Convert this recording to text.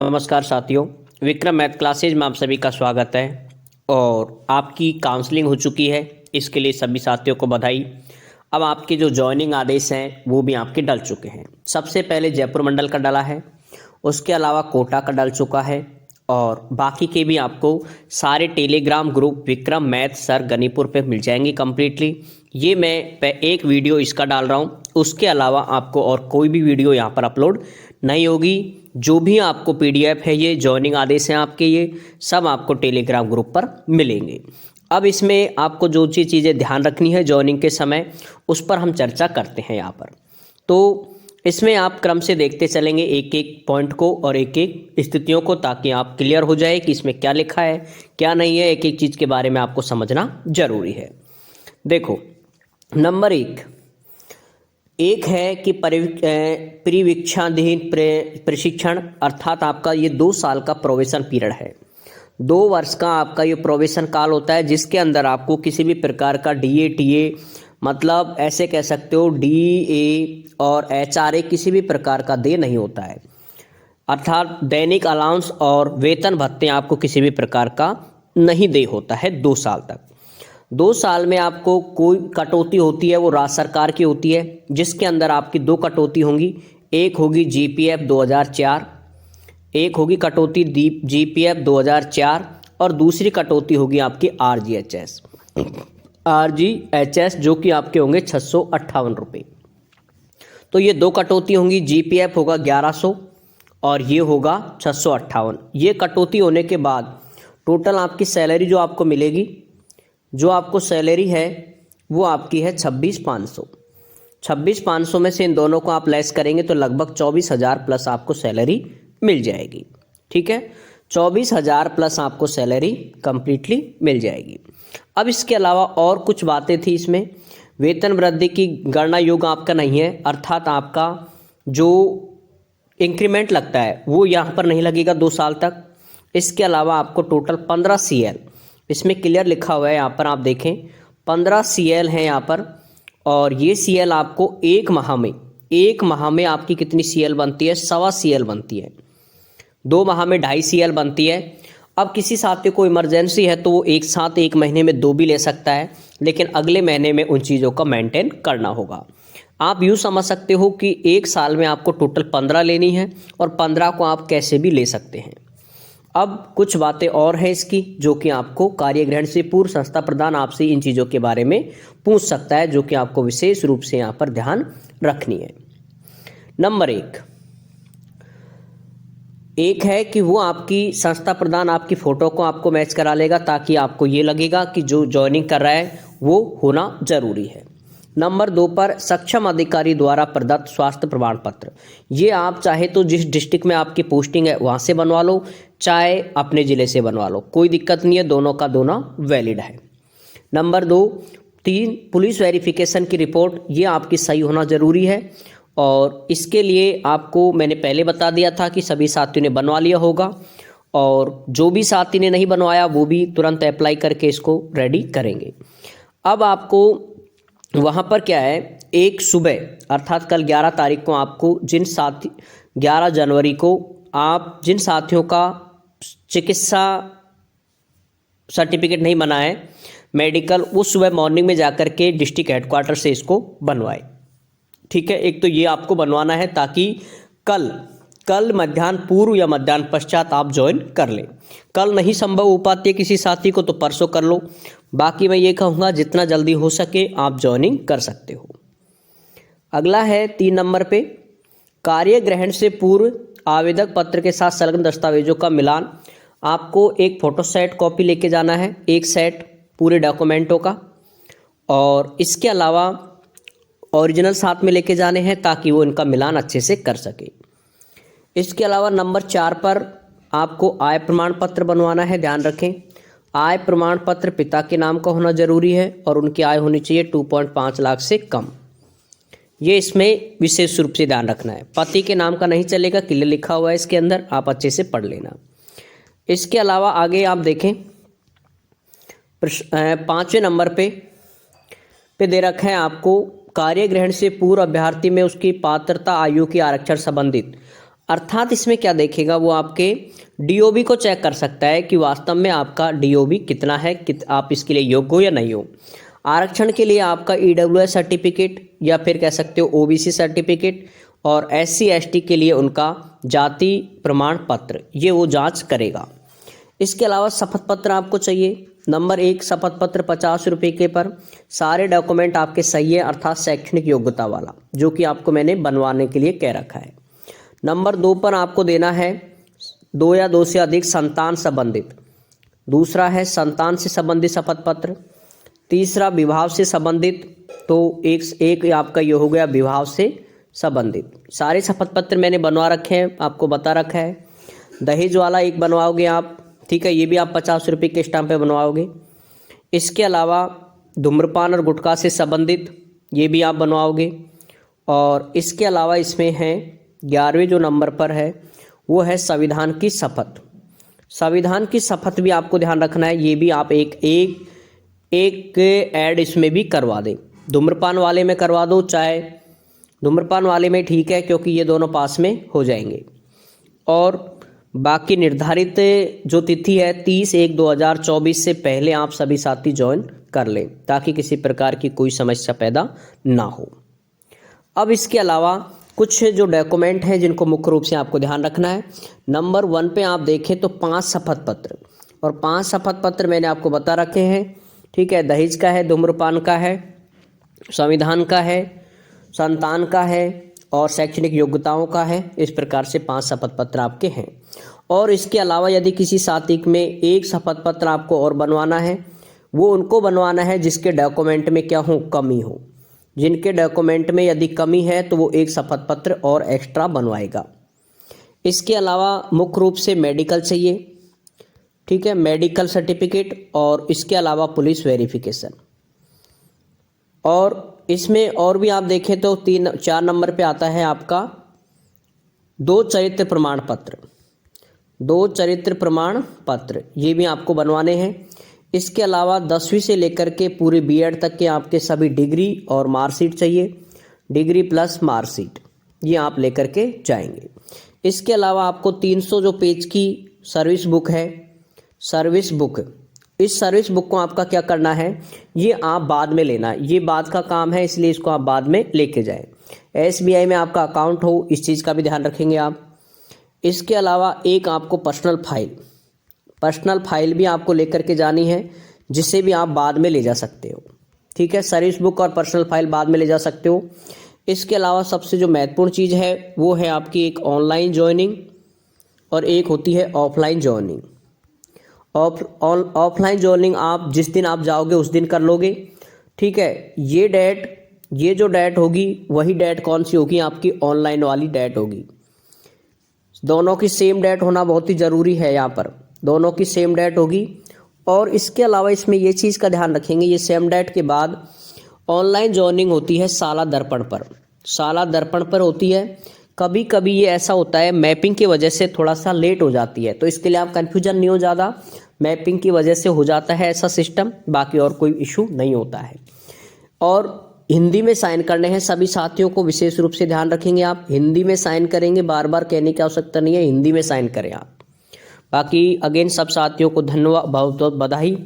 नमस्कार साथियों, Vikram math classes में आप सभी का स्वागत है। और आपकी काउंसलिंग हो चुकी है, इसके लिए सभी साथियों को बधाई। अब आपके जो जॉइनिंग आदेश हैं वो भी आपके डल चुके हैं। सबसे पहले जयपुर मंडल का डला है, उसके अलावा कोटा का डल चुका है और बाकी के भी आपको सारे telegram group Vikram math sir Ganipur पे मिल जाएंगे कम्प्लीटली। ये मैं एक वीडियो इसका डाल रहा हूँ, उसके अलावा आपको और कोई भी वीडियो यहाँ पर अपलोड नहीं होगी। जो भी आपको पीडीएफ है, ये जॉइनिंग आदेश हैं आपके, ये सब आपको टेलीग्राम ग्रुप पर मिलेंगे। अब इसमें आपको जो चीज़ें ध्यान रखनी है जॉइनिंग के समय, उस पर हम चर्चा करते हैं यहाँ पर। तो इसमें आप क्रम से देखते चलेंगे एक एक पॉइंट को और एक एक स्थितियों को, ताकि आप क्लियर हो जाए कि इसमें क्या लिखा है क्या नहीं है। एक एक चीज़ के बारे में आपको समझना जरूरी है। देखो, नंबर एक है कि परिवीक्षाधीन प्रशिक्षण, अर्थात आपका ये 2 साल का प्रोबेशन पीरियड है। 2 वर्ष का आपका ये प्रोबेशन काल होता है, जिसके अंदर आपको किसी भी प्रकार का डीए टीए, मतलब ऐसे कह सकते हो डीए और एचआरए, किसी भी प्रकार का दे नहीं होता है। अर्थात दैनिक अलाउंस और वेतन भत्ते आपको किसी भी प्रकार का नहीं दे होता है 2 साल तक। 2 साल में आपको कोई कटौती होती है वो राज्य सरकार की होती है, जिसके अंदर आपकी 2 कटौती होंगी। एक होगी जीपीएफ 2004, एक होगी कटौती जीपीएफ 2004 और दूसरी कटौती होगी आपकी आरजीएचएस, जो कि आपके होंगे 658 रुपये। तो ये 2 कटौती होंगी, जीपीएफ होगा 1100 और ये होगा 658। ये कटौती होने के बाद टोटल आपकी सैलरी जो आपको मिलेगी, जो आपको सैलरी है वो आपकी है 26,500। 26,500 में से इन दोनों को आप लेस करेंगे तो लगभग 24,000 प्लस आपको सैलरी मिल जाएगी। ठीक है, 24,000 प्लस आपको सैलरी कंप्लीटली मिल जाएगी। अब इसके अलावा और कुछ बातें थी इसमें। वेतन वृद्धि की गणना योग्य आपका नहीं है, अर्थात आपका जो इंक्रीमेंट लगता है वो यहाँ पर नहीं लगेगा 2 साल तक। इसके अलावा आपको टोटल 15 सीएल, इसमें क्लियर लिखा हुआ है, यहाँ पर आप देखें 15 सीएल है यहाँ पर। और ये सीएल आपको एक माह में आपकी कितनी सीएल बनती है? 1.25 सीएल बनती है। 2 माह में 2.5 सीएल बनती है। अब किसी साथी को इमरजेंसी है तो वो एक साथ एक महीने में 2 भी ले सकता है, लेकिन अगले महीने में उन चीज़ों का मेंटेन करना होगा। आप यूँ समझ सकते हो कि 1 साल में आपको टोटल 15 लेनी है और 15 को आप कैसे भी ले सकते हैं। अब कुछ बातें और हैं इसकी, जो कि आपको कार्यग्रहण से पूर्व संस्था प्रधान आपसे इन चीज़ों के बारे में पूछ सकता है, जो कि आपको विशेष रूप से यहाँ पर ध्यान रखनी है। नंबर एक है कि वो आपकी संस्था प्रधान आपकी फ़ोटो को आपको मैच करा लेगा, ताकि आपको ये लगेगा कि जो ज्वाइनिंग कर रहा है वो होना ज़रूरी है। नंबर 2 पर सक्षम अधिकारी द्वारा प्रदत्त स्वास्थ्य प्रमाण पत्र, ये आप चाहे तो जिस डिस्ट्रिक्ट में आपकी पोस्टिंग है वहाँ से बनवा लो, चाहे अपने ज़िले से बनवा लो, कोई दिक्कत नहीं है, दोनों का दोनों वैलिड है। नंबर 3 पुलिस वेरिफिकेशन की रिपोर्ट, ये आपकी सही होना ज़रूरी है। और इसके लिए आपको मैंने पहले बता दिया था कि सभी साथियों ने बनवा लिया होगा, और जो भी साथी ने नहीं बनवाया वो भी तुरंत अप्लाई करके इसको रेडी करेंगे। अब आपको वहाँ पर क्या है, एक सुबह अर्थात कल 11 तारीख को आपको 11 जनवरी को आप जिन साथियों का चिकित्सा सर्टिफिकेट नहीं बना है मेडिकल, वो सुबह मॉर्निंग में जाकर के डिस्ट्रिक्ट हेडक्वार्टर से इसको बनवाए। ठीक है, एक तो ये आपको बनवाना है ताकि कल मध्याह्न पूर्व या मध्याह्न पश्चात आप ज्वाइन कर लें। कल नहीं संभव हो पाती है किसी साथी को तो परसों कर लो। बाकी मैं ये कहूँगा जितना जल्दी हो सके आप ज्वाइनिंग कर सकते हो। अगला है 3 नंबर पे, कार्य ग्रहण से पूर्व आवेदक पत्र के साथ संलग्न दस्तावेजों का मिलान। आपको एक फोटो सेट कॉपी लेके जाना है, एक सेट पूरे डॉक्यूमेंटों का, और इसके अलावा ओरिजिनल साथ में लेके जाने हैं ताकि वो इनका मिलान अच्छे से कर सके। इसके अलावा नंबर 4 पर आपको आय प्रमाण पत्र बनवाना है। ध्यान रखें, आय प्रमाण पत्र पिता के नाम का होना जरूरी है और उनकी आय होनी चाहिए 2.5 लाख से कम। ये इसमें विशेष रूप से ध्यान रखना है। पति के नाम का नहीं चलेगा, क्लियर लिखा हुआ है इसके अंदर, आप अच्छे से पढ़ लेना। इसके अलावा आगे आप देखें 5वें नंबर पे दे रखा है आपको कार्य ग्रहण से पूर्व अभ्यर्थी में उसकी पात्रता आयु के आरक्षण संबंधित अर्थात इसमें क्या देखेगा, वो आपके डीओबी को चेक कर सकता है कि वास्तव में आपका डीओबी कितना है, आप इसके लिए योग्य हो या नहीं हो। आरक्षण के लिए आपका ईडब्ल्यूएस सर्टिफिकेट या फिर कह सकते हो ओबीसी सर्टिफिकेट, और एससी एसटी के लिए उनका जाति प्रमाण पत्र, ये वो जांच करेगा। इसके अलावा शपथ पत्र आपको चाहिए। नंबर 1 शपथ पत्र 50 रुपये के पर, सारे डॉक्यूमेंट आपके सही है, अर्थात शैक्षणिक योग्यता वाला, जो कि आपको मैंने बनवाने के लिए कह रखा है। नंबर 2 पर आपको देना है 2 या 2 से अधिक संतान संबंधित, दूसरा है संतान से संबंधित शपथ पत्र, तीसरा विवाह से संबंधित, तो एक आपका ये हो गया विवाह से संबंधित। सारे शपथ पत्र मैंने बनवा रखे हैं, आपको बता रखा है। दहेज वाला एक बनवाओगे आप, ठीक है, ये भी आप 50 रुपये के स्टाम्प पे बनवाओगे। इसके अलावा धूम्रपान और गुटखा से संबंधित, ये भी आप बनवाओगे। और इसके अलावा इसमें है 11वें जो नंबर पर है वो है संविधान की शपथ। संविधान की शपथ भी आपको ध्यान रखना है, ये भी आप एक ऐड इसमें भी करवा दें। धूम्रपान वाले में करवा दो, चाहे धूम्रपान वाले में ठीक है, क्योंकि ये दोनों पास में हो जाएंगे। और बाकी निर्धारित जो तिथि है 30/1/2024 से पहले आप सभी साथी ज्वाइन कर लें, ताकि किसी प्रकार की कोई समस्या पैदा ना हो। अब इसके अलावा कुछ जो डॉक्यूमेंट हैं जिनको मुख्य रूप से आपको ध्यान रखना है। नंबर 1 पे आप देखें तो 5 शपथ पत्र, और 5 शपथ पत्र मैंने आपको बता रखे हैं, ठीक है। दहेज का है, धूम्रपान का है, संविधान का है, संतान का है और शैक्षणिक योग्यताओं का है। इस प्रकार से 5 शपथ पत्र आपके हैं। और इसके अलावा यदि किसी साथी में एक शपथ पत्र आपको और बनवाना है, वो उनको बनवाना है जिसके डॉक्यूमेंट में क्या हो, कमी हो। जिनके डॉक्यूमेंट में यदि कमी है तो वो एक शपथ पत्र और एक्स्ट्रा बनवाएगा। इसके अलावा मुख्य रूप से मेडिकल चाहिए, ठीक है, मेडिकल सर्टिफिकेट, और इसके अलावा पुलिस वेरिफिकेशन। और इसमें और भी आप देखें तो 4 नंबर पे आता है आपका 2 चरित्र प्रमाण पत्र। 2 चरित्र प्रमाण पत्र ये भी आपको बनवाने हैं। इसके अलावा 10वीं से लेकर के पूरे बीएड तक के आपके सभी डिग्री और मार्कशीट चाहिए, डिग्री प्लस मार्कशीट, ये आप लेकर के जाएंगे। इसके अलावा आपको 300 जो पेज की सर्विस बुक है, सर्विस बुक, इस सर्विस बुक को आपका क्या करना है, ये आप बाद में लेना है, ये बाद का काम है, इसलिए इसको आप बाद में लेके जाएं। एसबीआई में आपका अकाउंट हो, इस चीज़ का भी ध्यान रखेंगे आप। इसके अलावा एक आपको पर्सनल फाइल भी आपको लेकर के जानी है, जिसे भी आप बाद में ले जा सकते हो, ठीक है। सर्विस बुक और पर्सनल फाइल बाद में ले जा सकते हो। इसके अलावा सबसे जो महत्वपूर्ण चीज़ है वो है आपकी एक ऑनलाइन ज्वाइनिंग और एक होती है ऑफलाइन ज्वाइनिंग। ऑफलाइन ज्वाइनिंग आप जिस दिन आप जाओगे उस दिन कर लोगे, ठीक है। ये जो डेट होगी वही डेट कौन सी होगी, आपकी ऑनलाइन वाली डेट होगी। दोनों की सेम डेट होना बहुत ही ज़रूरी है, यहाँ पर दोनों की सेम डेट होगी। और इसके अलावा इसमें ये चीज़ का ध्यान रखेंगे, ये सेम डेट के बाद ऑनलाइन ज्वाइनिंग होती है साला दर्पण पर होती है। कभी कभी ये ऐसा होता है मैपिंग की वजह से थोड़ा सा लेट हो जाती है, तो इसके लिए आप कन्फ्यूजन नहीं हो ज़्यादा, मैपिंग की वजह से हो जाता है ऐसा सिस्टम, बाकी और कोई इशू नहीं होता है। और हिंदी में साइन करने हैं सभी साथियों को, विशेष रूप से ध्यान रखेंगे आप, हिंदी में साइन करेंगे, बार बार कहने की आवश्यकता नहीं है, हिंदी में साइन करें आप। बाकी अगेन सब साथियों को धन्यवाद, बहुत बहुत बधाई।